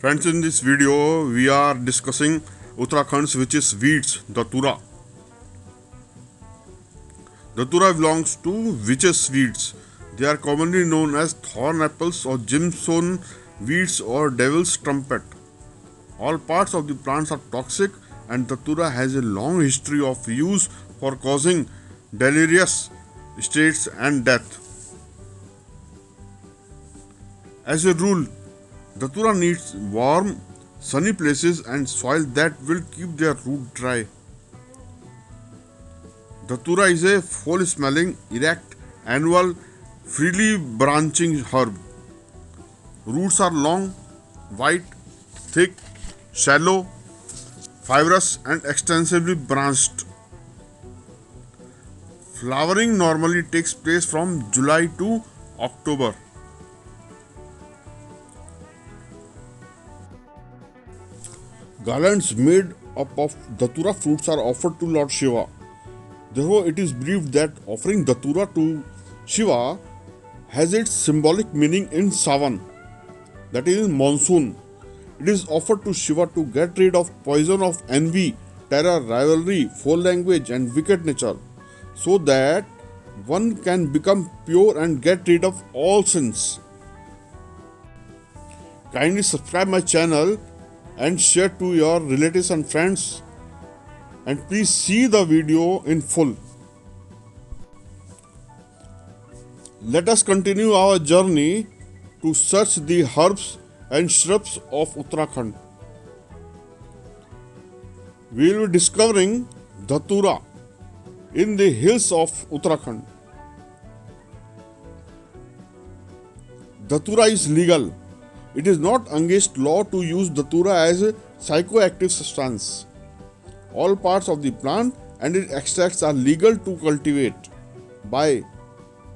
Friends, in this video we are discussing Uttarakhand's which is weeds, Datura. Datura belongs to witches' weeds. They are commonly known as thorn apples or Jimson weeds or devil's trumpet. All parts of the plants are toxic and Datura has a long history of use for causing delirious states and death. As a rule, Datura needs warm, sunny places and soil that will keep their root dry. Datura is a foul-smelling, erect, annual, freely branching herb. Roots are long, white, thick, shallow, fibrous and extensively branched. Flowering normally takes place from July to October. Garlands made up of Datura fruits are offered to Lord Shiva. Therefore, it is believed that offering Datura to Shiva has its symbolic meaning in Sawan, that is in monsoon. It is offered to Shiva to get rid of poison of envy, terror, rivalry, foul language and wicked nature, so that one can become pure and get rid of all sins. Kindly subscribe my channel and share to your relatives and friends, and please see the video in full. Let us continue our journey to search the herbs and shrubs of Uttarakhand. We will be discovering Datura in the hills of Uttarakhand. Datura is legal. It is not against law to use Datura as a psychoactive substance. All parts of the plant and its extracts are legal to cultivate, buy,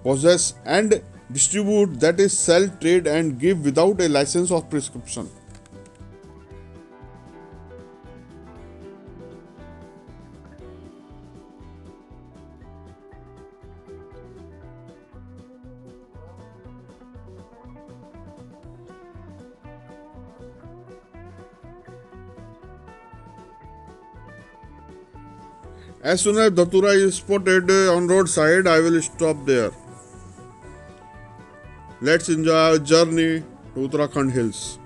possess and distribute, that is sell, trade and give without a license or prescription. As soon as Datura is spotted on roadside, I will stop there. Let's enjoy our journey to Uttarakhand hills.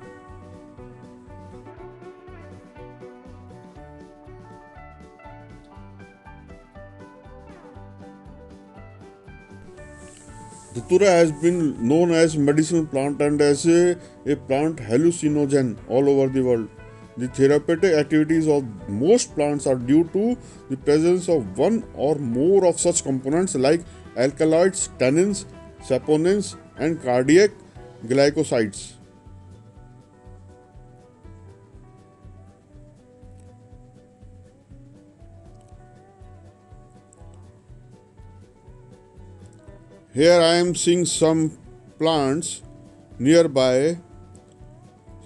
Datura has been known as medicinal plant and as a plant hallucinogen all over the world. The therapeutic activities of most plants are due to the presence of one or more of such components like alkaloids, tannins, saponins, and cardiac glycosides. Here I am seeing some plants nearby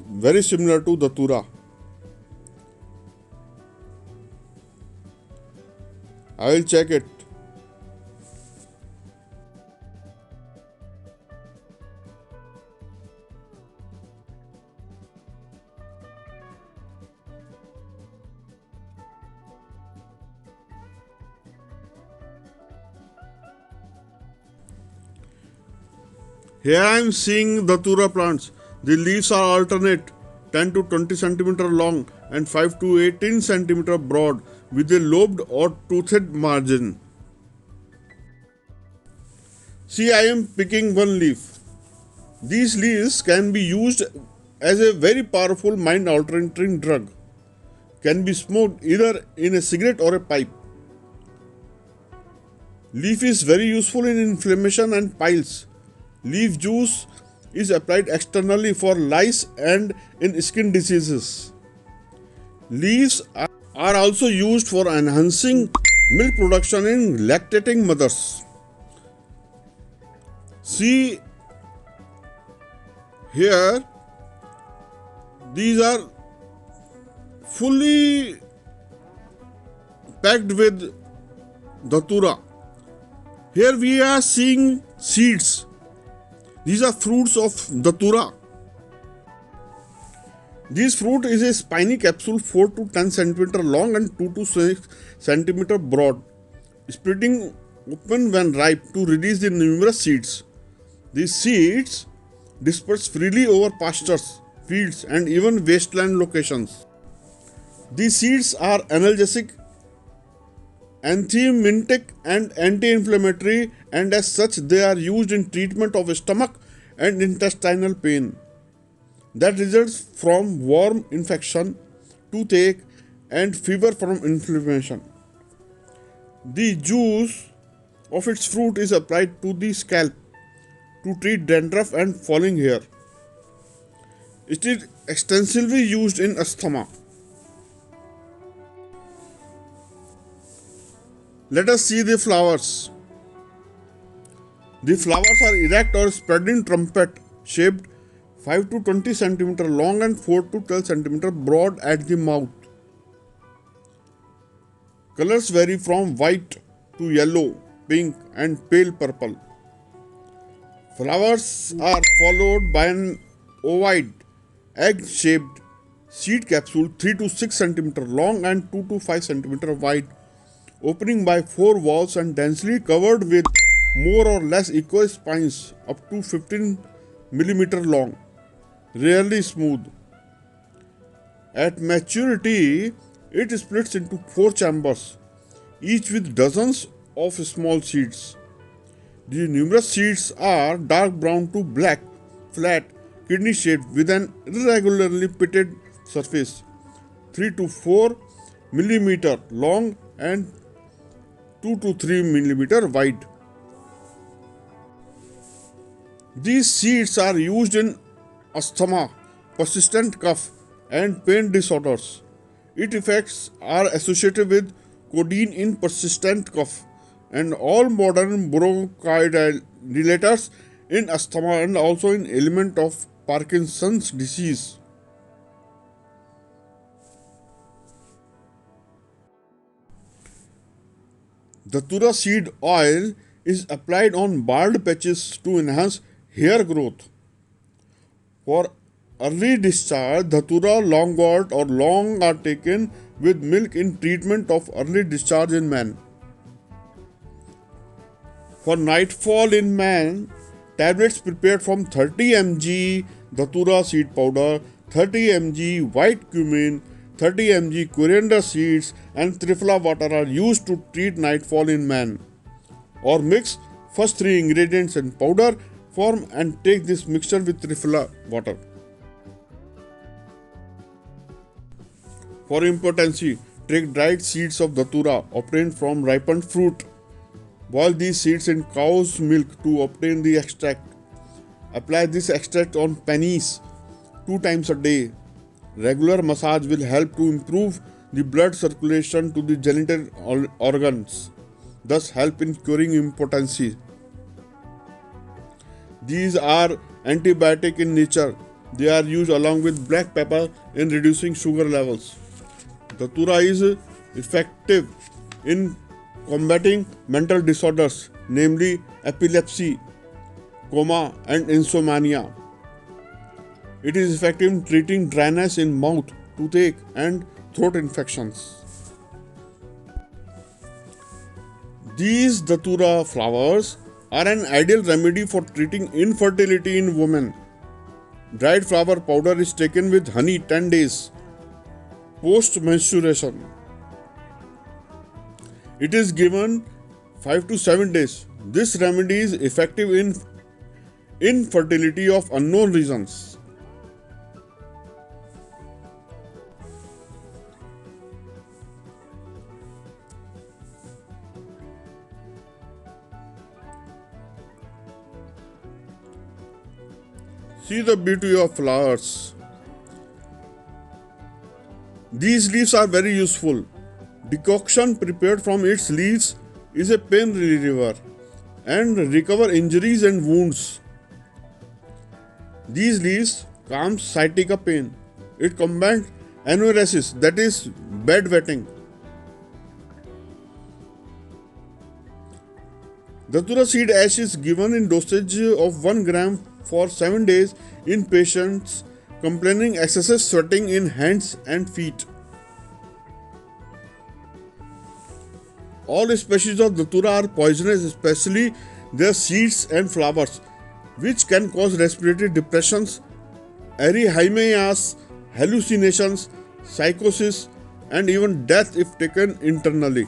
very similar to Datura. I will check it. Here I am seeing Datura plants. The leaves are alternate, 10 to 20 centimeter long and 5 to 18 centimeter broad with a lobed or toothed margin. See, I am picking one leaf. These leaves can be used as a very powerful mind-altering drug. Can be smoked either in a cigarette or a pipe. Leaf is very useful in inflammation and piles. Leaf juice is applied externally for lice and in skin diseases. Leaves are also used for enhancing milk production in lactating mothers. See here, these are fully packed with Datura. Here we are seeing seeds. These are fruits of Datura. This fruit is a spiny capsule 4 to 10 centimeter long and 2 to 6 centimeter broad, splitting open when ripe to release the numerous seeds. These seeds disperse freely over pastures, fields, and even wasteland locations. These seeds are analgesic, antiemetic, and anti-inflammatory, and as such they are used in treatment of stomach and intestinal pain that results from worm infection, toothache, and fever from inflammation. The juice of its fruit is applied to the scalp to treat dandruff and falling hair. It is extensively used in asthma. Let us see the flowers. The flowers are erect or spreading trumpet shaped 5 to 20 centimeter long and 4 to 12 centimeter broad at the mouth. Colors vary from white to yellow, pink, and pale purple. Flowers are followed by an ovoid, egg-shaped seed capsule 3 to 6 centimeter long and 2 to 5 centimeter wide, opening by 4 valves and densely covered with more or less equal spines up to 15 millimeter long, rarely smooth. At maturity, it splits into 4 chambers, each with dozens of small seeds. The numerous seeds are dark brown to black, flat, kidney shaped with an irregularly pitted surface, 3 to 4 millimeter long and 2 to 3 millimeter wide. These seeds are used in asthma, persistent cough, and pain disorders. Its effects are associated with codeine in persistent cough and all modern bronchodilators in asthma and also in ailment of Parkinson's disease. Datura seed oil is applied on bald patches to enhance hair growth. For early discharge, Datura longort or long are taken with milk in treatment of early discharge in men. For nightfall in man, tablets prepared from 30 mg Datura seed powder, 30 mg white cumin, 30 mg coriander seeds, and Triphala water are used to treat nightfall in man. Or mix first 3 ingredients in powder form and take this mixture with Triphala water. For impotency, take dried seeds of Datura obtained from ripened fruit. Boil these seeds in cow's milk to obtain the extract. Apply this extract on penis 2 times a day. Regular massage will help to improve the blood circulation to the genital organs, thus help in curing impotency. These are antibiotic in nature. They are used along with black pepper in reducing sugar levels. Datura is effective in combating mental disorders, namely epilepsy, coma, and insomnia. It is effective in treating dryness in mouth, toothache, and throat infections. These Datura flowers are an ideal remedy for treating infertility in women. Dried flower powder is taken with honey 10 days post menstruation. It is given 5 to 7 days. This remedy is effective in infertility of unknown reasons. See the beauty of flowers. These leaves are very useful. Decoction prepared from its leaves is a pain reliever and recover injuries and wounds. These leaves calm sciatica pain. It combats enuresis, that is bedwetting. Datura seed ash is given in dosage of 1 gram for 7 days in patients complaining excessive sweating in hands and feet. All species of Datura are poisonous, especially their seeds and flowers, which can cause respiratory depressions, erythemias, hallucinations, psychosis, and even death if taken internally.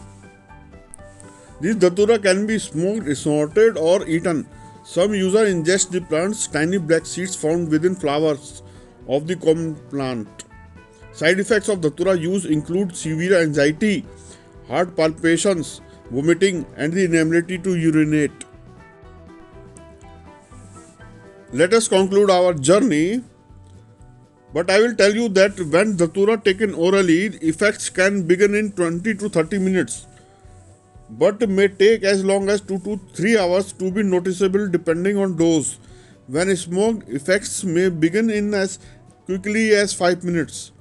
This datura can be smoked, snorted, or eaten. Some users ingest the plant's tiny black seeds found within flowers of the common plant. Side effects of datura use include severe anxiety, heart palpitations, vomiting, and the inability to urinate. Let us conclude our journey. But I will tell you that when datura taken orally, effects can begin in 20 to 30 minutes, but may take as long as 2 to 3 hours to be noticeable depending on dose. When smoked, effects may begin in as quickly as 5 minutes.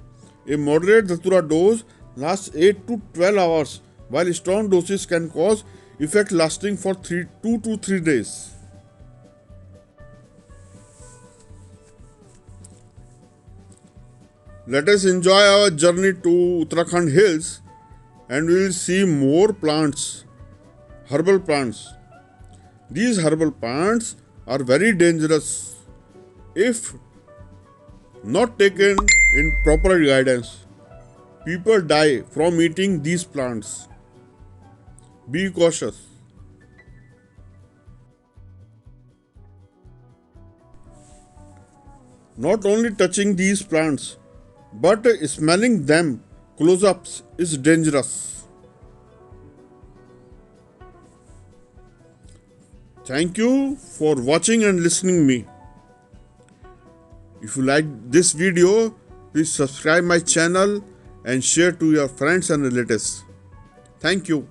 A moderate datura dose lasts 8 to 12 hours, while strong doses can cause effect lasting for 2 to 3 days. Let us enjoy our journey to Uttarakhand hills and we will see more plants, herbal plants. These herbal plants are very dangerous if not taken in proper guidance. People die from eating these plants. Be cautious. Not only touching these plants, but smelling them close-ups is dangerous. Thank you for watching and listening me. If you like this video, please subscribe my channel and share to your friends and relatives. Thank you.